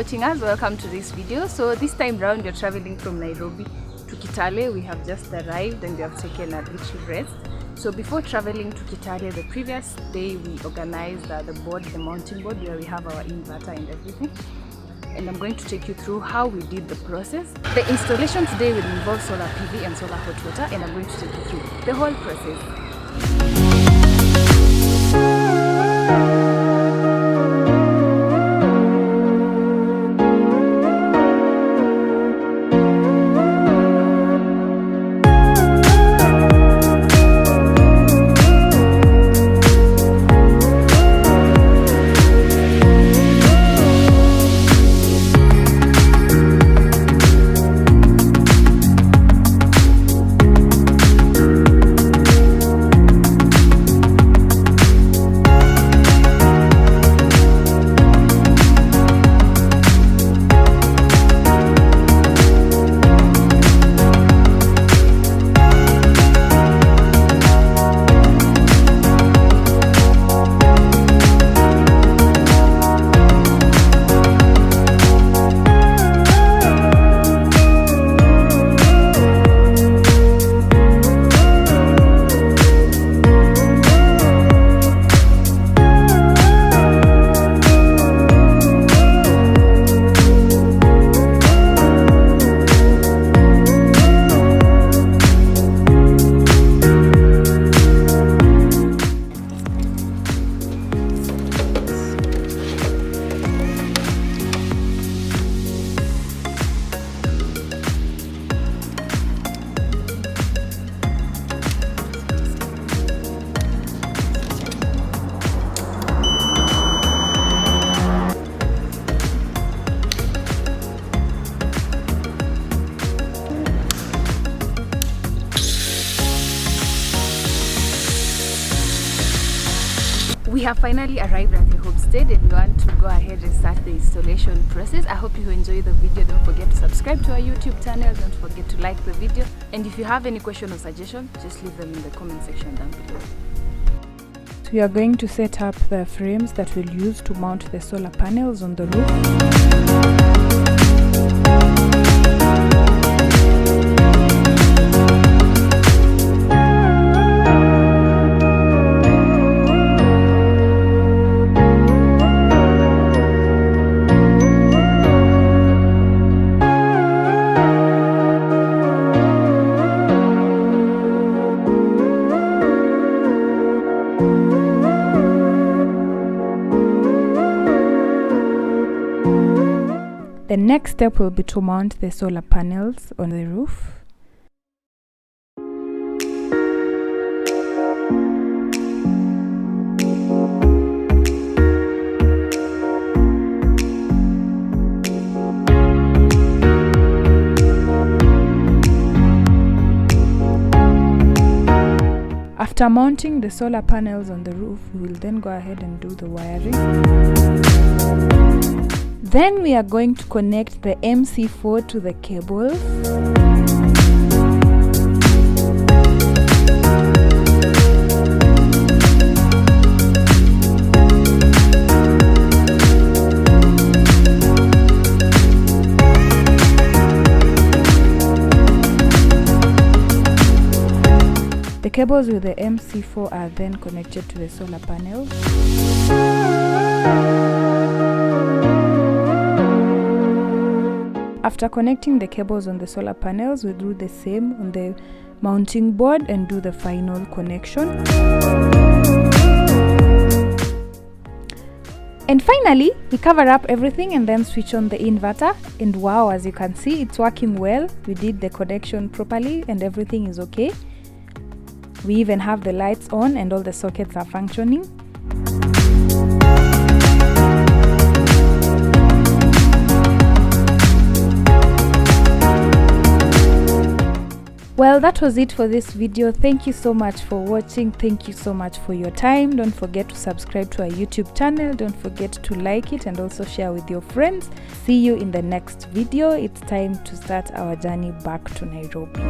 watching us. Welcome to this video. So this time round you're traveling from Nairobi to Kitale. We have just arrived and we have taken a little rest. So before traveling to Kitale, the previous day we organized the mounting board where we have our inverter and everything. And I'm going to take you through how we did the process. The installation today will involve solar PV and solar hot water, and I'm going to take you through the whole process. We have finally arrived at the homestead and we want to go ahead and start the installation process. I hope you enjoy the video. Don't forget to subscribe to our YouTube channel. Don't forget to like the video. And if you have any question or suggestion, just leave them in the comment section down below. We are going to set up the frames that we'll use to mount the solar panels on the roof. The next step will be to mount the solar panels on the roof. After mounting the solar panels on the roof, we will then go ahead and do the wiring. Then we are going to connect the MC4 to the cables. The cables with the MC4 are then connected to the solar panels. After connecting the cables on the solar panels, we'll do the same on the mounting board and do the final connection. And finally, we cover up everything and then switch on the inverter. And wow, as you can see, it's working well. We did the connection properly and everything is okay. We even have the lights on and all the sockets are functioning. Well, that was it for this video. Thank you so much for watching. Thank you so much for your time. Don't forget to subscribe to our YouTube channel. Don't forget to like it and also share with your friends. See you in the next video. It's time to start our journey back to Nairobi.